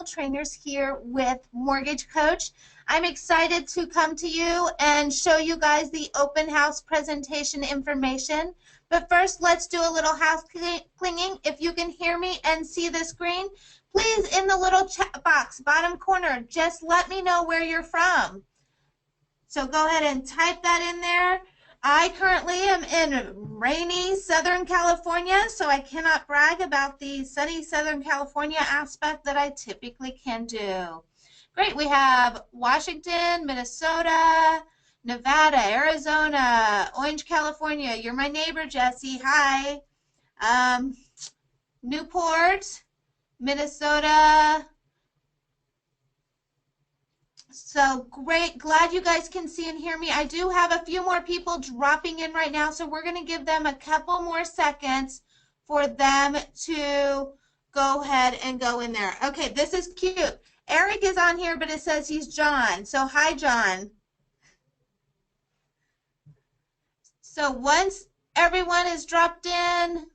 Trainers here with Mortgage Coach. I'm excited to come to you and show you guys the open house presentation information. But first, let's do a little house cleaning. If you can hear me and see the screen, please, in the little chat box, bottom corner, just let me know where you're from. So go ahead and type that in there. I currently am in rainy Southern California, so I cannot brag about the sunny Southern California aspect that I typically can do. Great, we have Washington, Minnesota, Nevada, Arizona, Orange, California. You're my neighbor, Jesse. Hi. Newport, Minnesota. So great, glad you guys can see and hear me. I do have a few more people dropping in right now, so we're going to give them a couple more seconds for them to go ahead and go in there. Okay, this is cute. Eric is on here, but it says he's John. So hi, John. So once everyone is dropped in,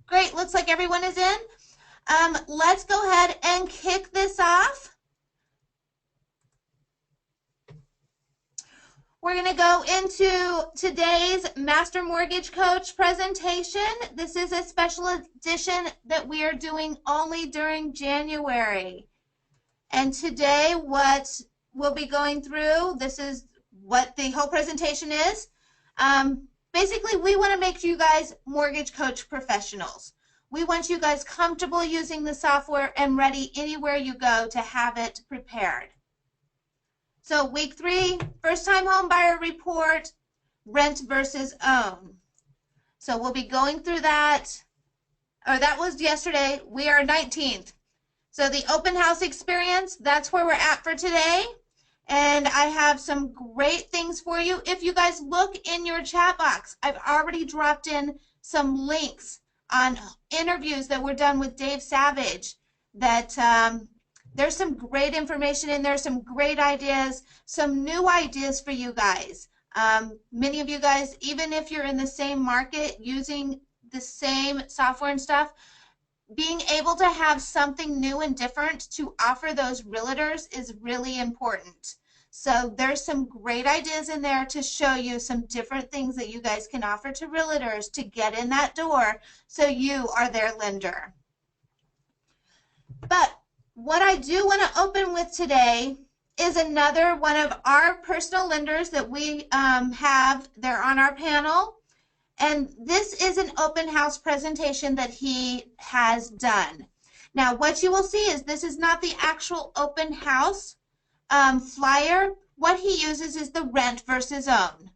great, looks like everyone is in. Let's go ahead and kick this off. We're going to go into today's Master Mortgage Coach presentation. This is a special edition that we are doing only during January. And today what we'll be going through, this is what the whole presentation is. Basically, we want to make you guys Mortgage Coach professionals. We want you guys comfortable using the software and ready anywhere you go to have it prepared. So week 3, first-time home buyer report, rent versus own. So we'll be going through that, or that was yesterday. We are 19th. So the open house experience, that's where we're at for today. And I have some great things for you. If you guys look in your chat box, I've already dropped in some links on interviews that were done with Dave Savage that there's some great information in there, some great ideas, some new ideas for you guys. Many of you guys, even if you're in the same market using the same software and stuff, being able to have something new and different to offer those realtors is really important. So there's some great ideas in there to show you some different things that you guys can offer to realtors to get in that door so you are their lender. But what I do want to open with today is another one of our personal lenders that we have. They're on our panel. And this is an open house presentation that he has done. Now, what you will see is this is not the actual open house flyer. What he uses is the rent versus own.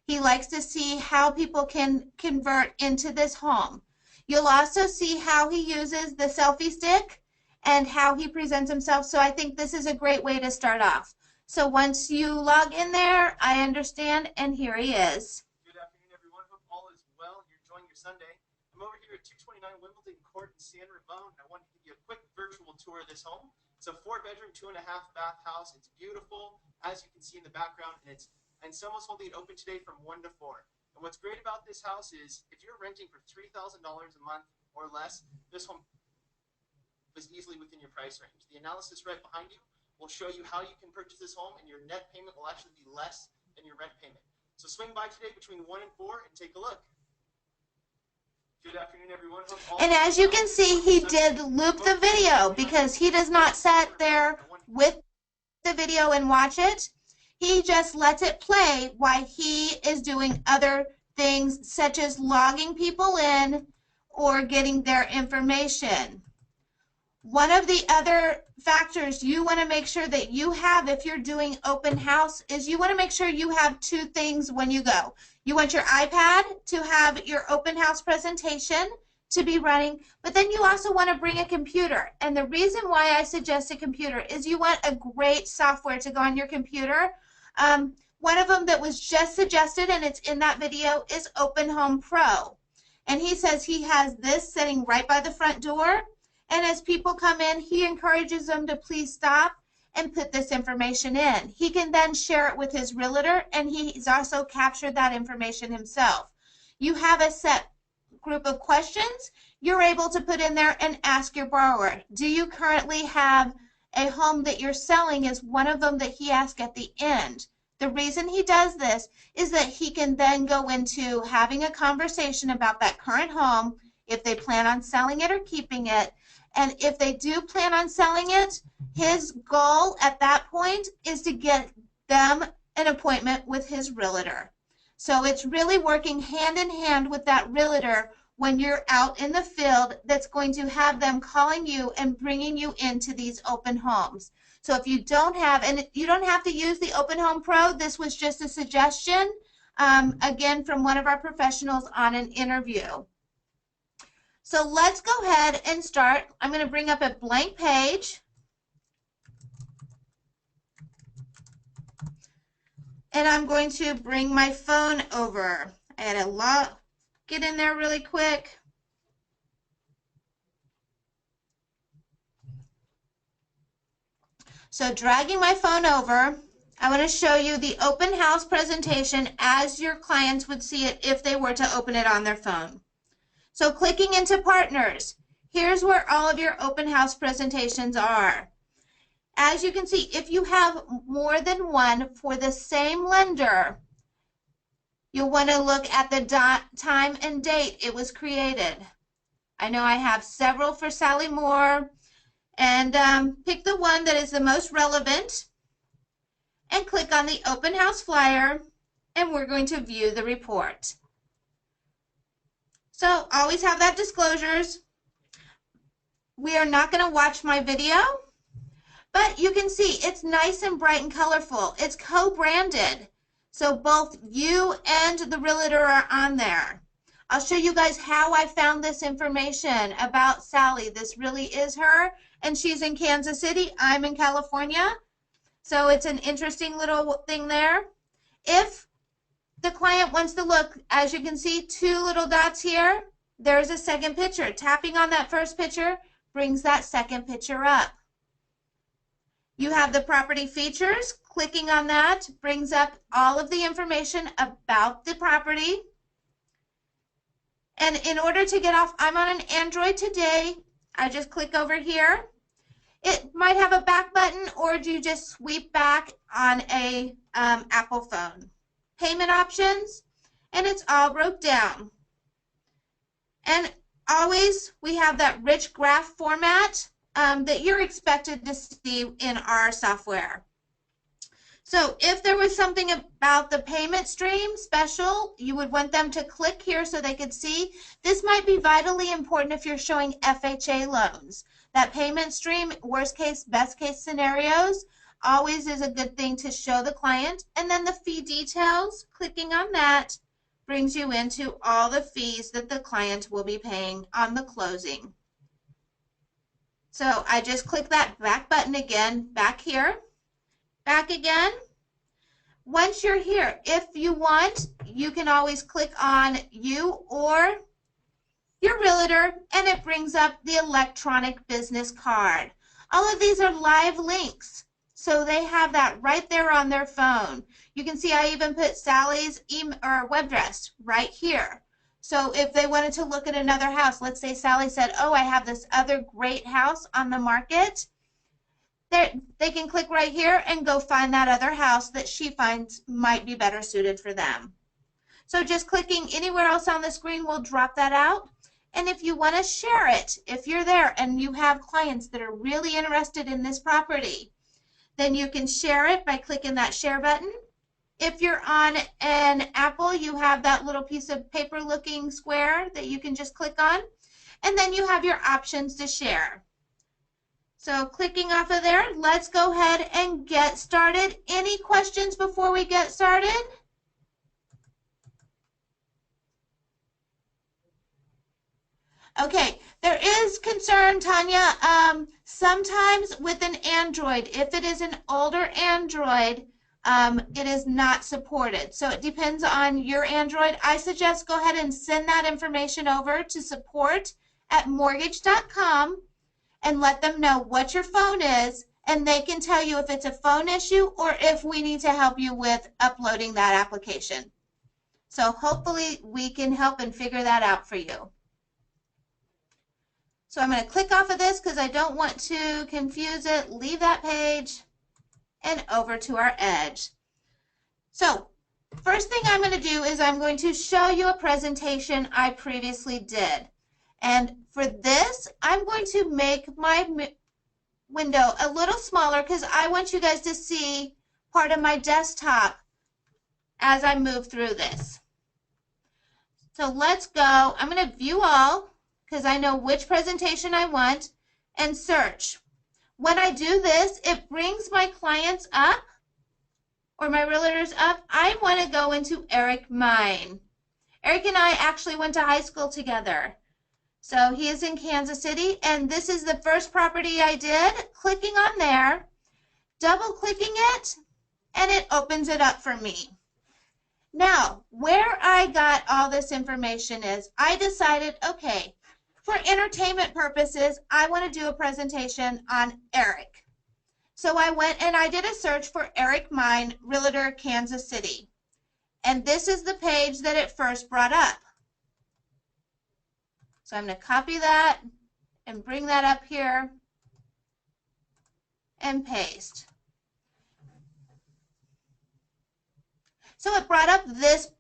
He likes to see how people can convert into this home. You'll also see how he uses the selfie stick and how he presents himself. So I think this is a great way to start off. So once you log in there, I understand, and here he is. Good afternoon, everyone. Hope all is well. You're enjoying your Sunday. I'm over here at 229 Wimbledon Court in San Ramon. I want to give you a quick virtual tour of this home. It's a 4-bedroom, 2.5-bath house. It's beautiful, as you can see in the background, and someone's holding it open today from 1 to 4. And what's great about this house is if you're renting for $3,000 a month or less, this home is easily within your price range. The analysis right behind you will show you how you can purchase this home, and your net payment will actually be less than your rent payment. So swing by today between 1 and 4 and take a look. Good afternoon, everyone. And as you can see, he did loop the video because he does not sit there with the video and watch it. He just lets it play while he is doing other things such as logging people in or getting their information. One of the other factors you want to make sure that you have if you're doing open house is you want to make sure you have 2 things when you go. You want your iPad to have your open house presentation to be running, but then you also want to bring a computer. And the reason why I suggest a computer is you want a great software to go on your computer. One of them that was just suggested, and it's in that video, is Open Home Pro. And he says he has this sitting right by the front door. And as people come in, he encourages them to please stop and put this information in. He can then share it with his realtor, and he's also captured that information himself. You have a set group of questions you're able to put in there and ask your borrower. Do you currently have a home that you're selling is one of them that he asked at the end. The reason he does this is that he can then go into having a conversation about that current home, if they plan on selling it or keeping it. And if they do plan on selling it, his goal at that point is to get them an appointment with his realtor. So it's really working hand in hand with that realtor when you're out in the field that's going to have them calling you and bringing you into these open homes. So if you don't have, and you don't have to use the Open Home Pro, this was just a suggestion, again, from one of our professionals on an interview. So let's go ahead and start. I'm going to bring up a blank page. And I'm going to bring my phone over. I had a lot, get in there really quick. So dragging my phone over, I want to show you the open house presentation as your clients would see it if they were to open it on their phone. So clicking into partners, here's where all of your open house presentations are. As you can see, if you have more than one for the same lender, you'll want to look at the time and date it was created. I know I have several for Sally Moore, and pick the one that is the most relevant and click on the open house flyer, and we're going to view the report. So always have that disclosures. We are not going to watch my video, but you can see it's nice and bright and colorful. It's co-branded, so both you and the realtor are on there. I'll show you guys how I found this information about Sally. This really is her, and she's in Kansas City. I'm in California, so it's an interesting little thing there. If the client wants to look, as you can see, two little dots here, there's a second picture. Tapping on that first picture brings that second picture up. You have the property features. Clicking on that brings up all of the information about the property. And in order to get off, I'm on an Android today. I just click over here. It might have a back button, or do you just sweep back on a Apple phone? Payment options, and it's all broke down. And always we have that rich graph format that you're expected to see in our software. So if there was something about the payment stream special, you would want them to click here so they could see. This might be vitally important if you're showing FHA loans. That payment stream, worst case, best case scenarios, always is a good thing to show the client. And then the fee details, clicking on that brings you into all the fees that the client will be paying on the closing. So I just click that back button again, back here. Back again. Once you're here, if you want, you can always click on you or your realtor, and it brings up the electronic business card. All of these are live links, so they have that right there on their phone. You can see I even put Sally's email or web address right here. So if they wanted to look at another house, let's say Sally said, oh, I have this other great house on the market, they can click right here and go find that other house that she finds might be better suited for them. So just clicking anywhere else on the screen will drop that out. And if you want to share it, if you're there and you have clients that are really interested in this property, then you can share it by clicking that share button. If you're on an Apple, you have that little piece of paper looking square that you can just click on, and then you have your options to share. So clicking off of there, let's go ahead and get started. Any questions before we get started? Okay, there is concern, Tanya, sometimes with an Android, if it is an older Android, it is not supported. So it depends on your Android. I suggest go ahead and send that information over to support@mortgage.com and let them know what your phone is, and they can tell you if it's a phone issue or if we need to help you with uploading that application. So hopefully we can help and figure that out for you. So I'm going to click off of this because I don't want to confuse it. Leave that page and over to our edge. So first thing I'm going to do is I'm going to show you a presentation I previously did. And for this, I'm going to make my window a little smaller because I want you guys to see part of my desktop as I move through this. So let's go. I'm going to view all because I know which presentation I want and search. When I do this, it brings my clients up or my realtors up. I want to go into Eric Mine. Eric and I actually went to high school together. So he is in Kansas City, and this is the first property I did. Clicking on there, double clicking it, and it opens it up for me. Now, where I got all this information is I decided, okay, for entertainment purposes, I want to do a presentation on Eric. So I went and I did a search for Eric Mine, Realtor, Kansas City. And this is the page that it first brought up. So I'm going to copy that and bring that up here and paste. So it brought up this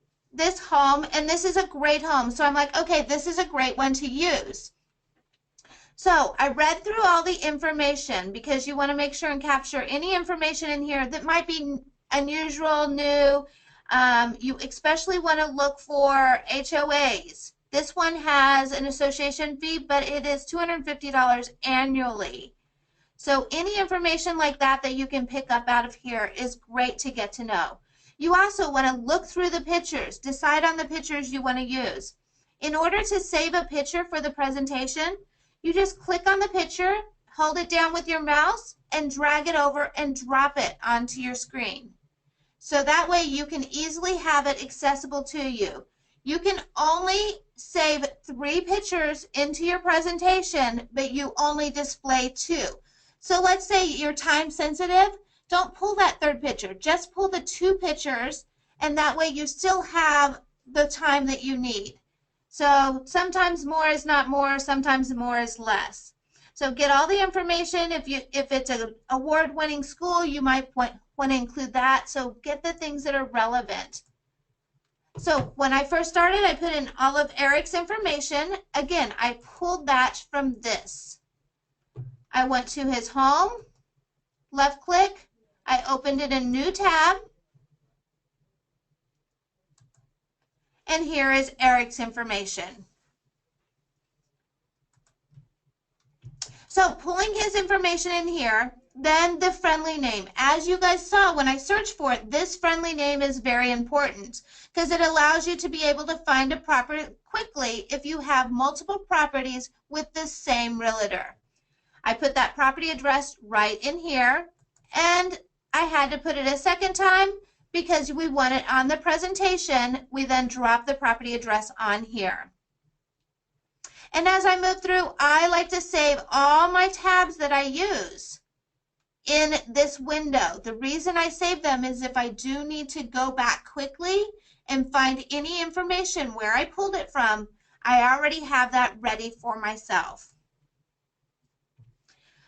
home, and this is a great home. So I'm like, okay, this is a great one to use. So I read through all the information because you want to make sure and capture any information in here that might be unusual, new. You especially want to look for HOAs. This one has an association fee, but it is $250 annually. So any information like that you can pick up out of here is great to get to know. You also want to look through the pictures, decide on the pictures you want to use. In order to save a picture for the presentation, you just click on the picture, hold it down with your mouse, and drag it over and drop it onto your screen. So that way you can easily have it accessible to you. You can only save 3 pictures into your presentation, but you only display 2. So let's say you're time sensitive. Don't pull that 3rd picture. Just pull the 2 pictures, and that way you still have the time that you need. So sometimes more is not more, sometimes more is less. So get all the information. If it's an award-winning school, you might want to include that. So get the things that are relevant. So when I first started, I put in all of Eric's information. Again, I pulled that from this. I went to his home, left click, I opened it in a new tab, and here is Eric's information. So pulling his information in here, then the friendly name. As you guys saw when I searched for it, this friendly name is very important because it allows you to be able to find a property quickly if you have multiple properties with the same realtor. I put that property address right in here, and I had to put it a second time because we want it on the presentation. We then drop the property address on here. And as I move through, I like to save all my tabs that I use in this window. The reason I save them is if I do need to go back quickly and find any information where I pulled it from, I already have that ready for myself.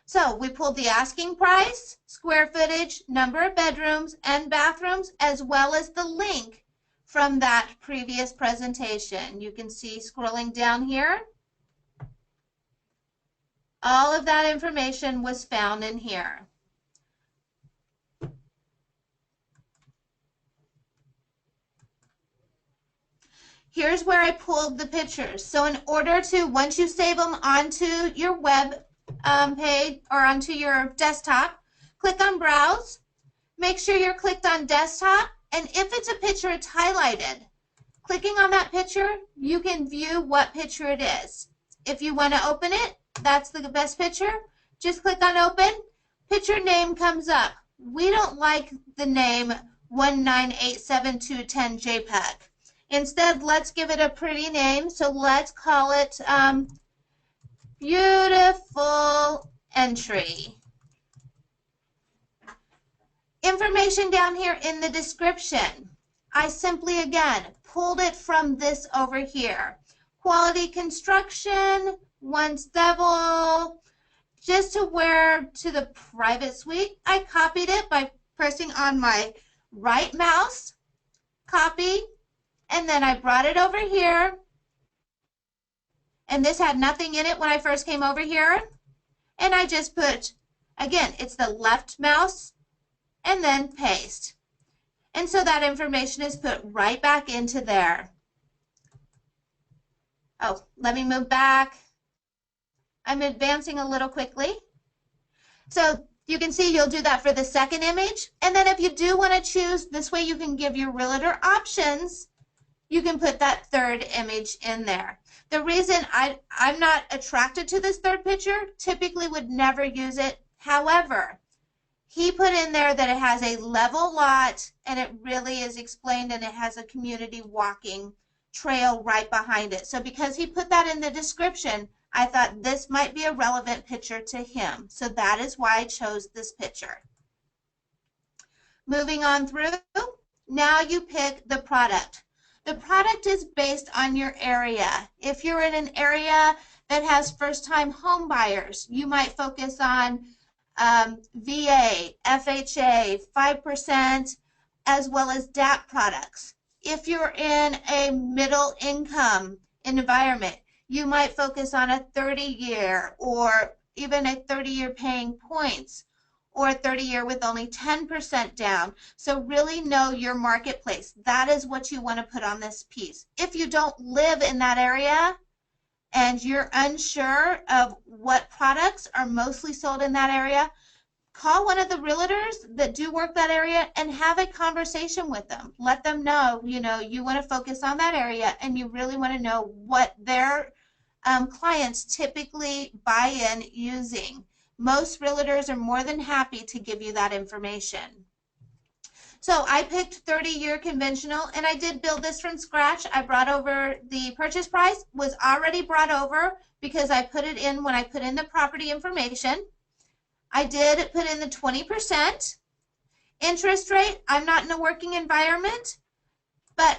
So we pulled the asking price, square footage, number of bedrooms and bathrooms, as well as the link from that previous presentation. You can see scrolling down here, all of that information was found in here. Here's where I pulled the pictures. So in order to, once you save them onto your web page or onto your desktop, click on Browse. Make sure you're clicked on Desktop, and if it's a picture, it's highlighted. Clicking on that picture, you can view what picture it is. If you want to open it, that's the best picture. Just click on Open. Picture name comes up. We don't like the name 1987210 JPEG. Instead, let's give it a pretty name. So let's call it Beautiful Entry. Information down here in the description. I simply, again, pulled it from this over here. quality construction, once Devil, just to where to the private suite. I copied it by pressing on my right mouse, copy, and then I brought it over here. And this had nothing in it when I first came over here. And I just put, again, it's the left mouse and then paste. And so that information is put right back into there. Oh, let me move back. I'm advancing a little quickly. So you can see you'll do that for the second image. And then if you do want to choose, this way you can give your realtor options, you can put that third image in there. The reason I'm not attracted to this third picture, typically would never use it. However, he put in there that it has a level lot and it really is explained, and it has a community walking trail right behind it. So because he put that in the description, I thought this might be a relevant picture to him. So that is why I chose this picture. Moving on through, now you pick the product. The product is based on your area. If you're in an area that has first-time home buyers, you might focus on VA, FHA, 5%, as well as DAP products. If you're in a middle income environment, you might focus on a 30-year or even a 30-year paying points, or a 30-year with only 10% down. So really know your marketplace. That is what you want to put on this piece. If you don't live in that area and you're unsure of what products are mostly sold in that area, call one of the realtors that do work that area and have a conversation with them. Let them know, you want to focus on that area and you really want to know what their clients typically buy in using. Most realtors are more than happy to give you that information. So I picked 30-year conventional, and I did build this from scratch. I brought over the purchase price, was already brought over because I put it in when I put in the property information. I did put in the 20%. Interest rate, I'm not in a working environment, but